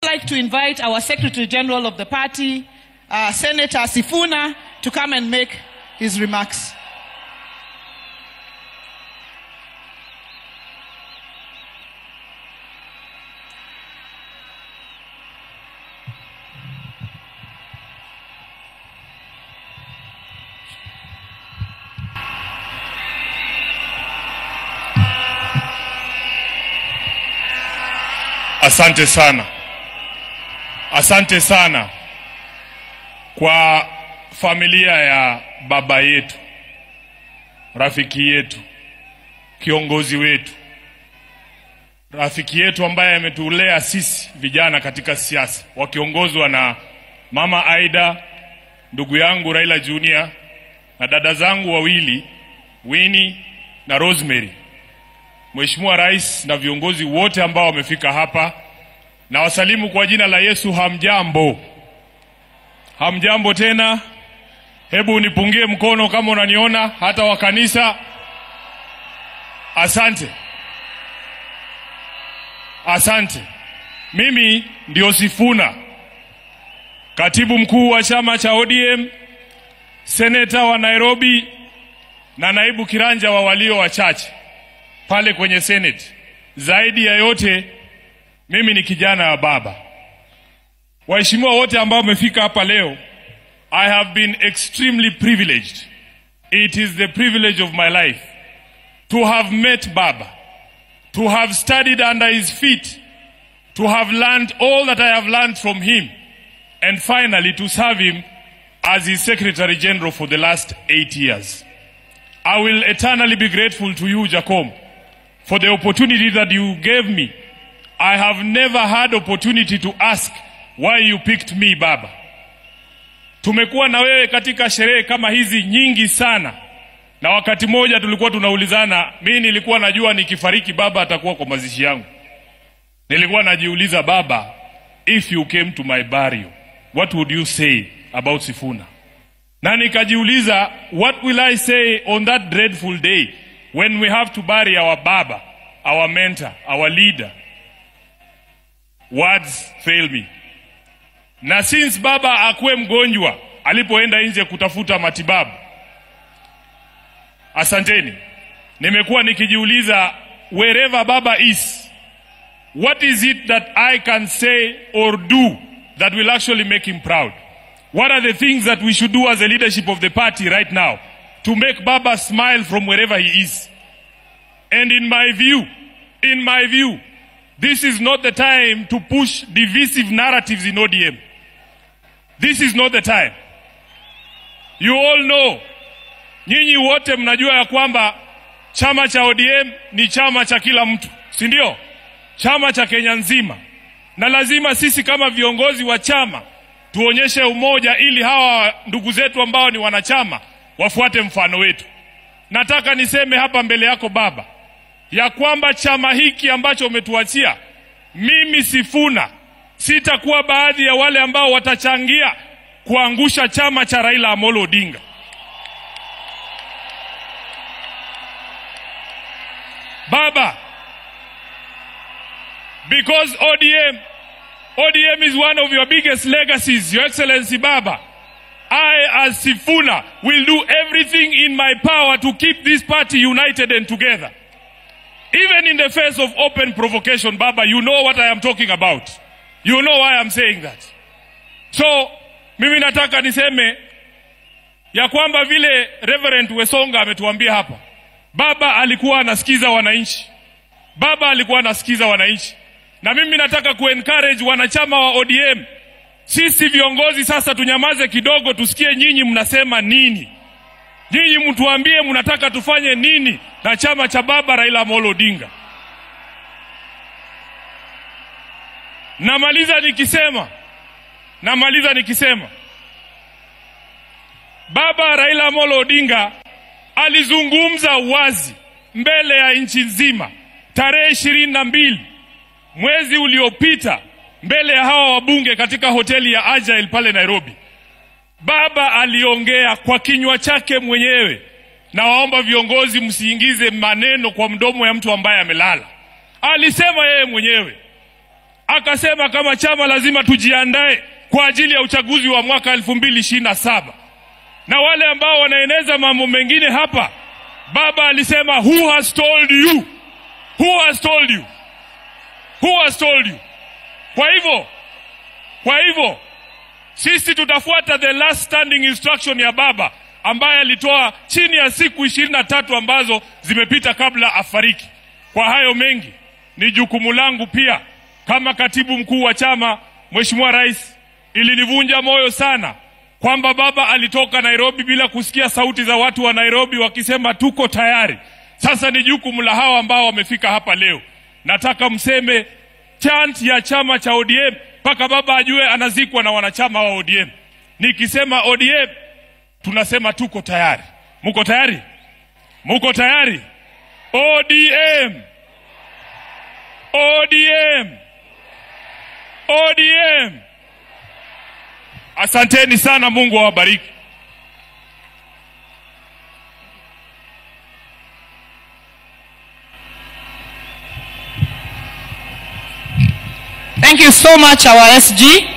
I'd like to invite our Secretary General of the party, Senator Sifuna, to come and make his remarks. Asante sana. Asante sana kwa familia ya baba yetu, rafiki yetu, kiongozi wetu, rafiki yetu ambaye ametulea sisi vijana katika siasa, wakiongozwa na Mama Aida, ndugu yangu Raila Junior, na dada zangu wawili Winnie na Rosemary. Mheshimiwa Rais na viongozi wote ambao wamefika hapa, na wasalimu kwa jina la Yesu. Hamjambo. Hamjambo tena. Hebu nipungie mkono kama unaniona, hata wa kanisa. Asante. Asante. Mimi ndio Sifuna, katibu mkuu wa chama cha ODM, seneta wa Nairobi na naibu kiranja wa walio wachache pale kwenye Senate. Zaidi ya yote, mimi ni kijana wa baba. Waheshimiwa wote ambao wamefika hapa leo, I have been extremely privileged. It is the privilege of my life to have met Baba, to have studied under his feet, to have learned all that I have learned from him, and finally to serve him as his Secretary General for the last 8 years. I will eternally be grateful to you, Jacob, for the opportunity that you gave me. I have never had opportunity to ask why you picked me, Baba. Tumekuwa na wewe katika sherehe kama hizi nyingi sana. Na wakati moja tulikuwa tunaulizana, mimi nilikuwa najua nikifariki Baba atakuwa kwa mazishi yangu. Nilikuwa najiuliza, Baba, if you came to my burial, what would you say about Sifuna? Na nikajiuliza, what will I say on that dreadful day when we have to bury our Baba, our mentor, our leader? Words fail me. Na since Baba akuwe mgonjwa alipoenda nje kutafuta matibabu, asanteni, nimekuwa nikijiuliza, wherever Baba is, what is it that I can say or do that will actually make him proud? What are the things that we should do as a leadership of the party right now to make Baba smile from wherever he is? And in my view, this is not the time to push divisive narratives in ODM. This is not the time. You all know, nyinyi wote mnajua ya kwamba chama cha ODM ni chama cha kila mtu, si ndio? Chama cha Kenya nzima. Na lazima sisi kama viongozi wa chama tuonyeshe umoja ili hawa ndugu zetu ambao ni wanachama wafuate mfano wetu. Nataka niseme hapa mbele yako Baba, ya kwamba chama hiki ambacho umetuachia, mimi Sifuna sitakuwa baadhi ya wale ambao watachangia kuangusha chama cha Raila Amolo Odinga. Baba, because ODM is one of your biggest legacies, Your Excellency Baba, I as Sifuna will do everything in my power to keep this party united and together. Even in the face of open provocation, Baba, you know what I am talking about. You know why I'm saying that. So, mimi nataka niseme ya kwamba vile Reverend Wesonga ametuambia hapa, Baba alikuwa anasikiza wananchi. Baba alikuwa anasikiza wananchi. Na mimi nataka kuencourage wanachama wa ODM. Sisi viongozi sasa tunyamaze kidogo, tusikie nyinyi mnasema nini. Nyinyi mtuambie mnataka tufanye nini na chama cha Baba Raila Amolo Odinga. Namaliza nikisema Baba Raila Amolo Odinga alizungumza wazi mbele ya nchi nzima tarehe 22 mwezi uliopita mbele ya hawa wabunge katika hoteli ya Agile pale Nairobi. Baba aliongea kwa kinywa chake mwenyewe, na waomba viongozi msiingize maneno kwa mdomo ya mtu ambaye amelala. Alisema yeye mwenyewe, akasema kama chama lazima tujiandae kwa ajili ya uchaguzi wa mwaka 2027. Na wale ambao wanaeneza mambo mengine hapa, baba alisema who has told you? Who has told you? Who has told you? Kwa hivyo sisi tutafuata the last standing instruction ya baba ambaye alitoa chini ya siku 23 ambazo zimepita kabla afariki. Kwa hayo mengi, ni jukumu langu pia kama katibu mkuu wa chama. Mheshimiwa Rais, ilinivunja moyo sana kwamba baba alitoka Nairobi bila kusikia sauti za watu wa Nairobi wakisema tuko tayari. Sasa ni jukumu la hawa ambao wamefika hapa leo. Nataka mseme chant ya chama cha ODM mpaka baba ajue anazikwa na wanachama wa ODM. Nikisema ODM, tunasema tuko tayari. Muko tayari? Muko tayari? ODM! ODM! ODM! Asanteni sana, Mungu awabariki. Thank you so much, our SG.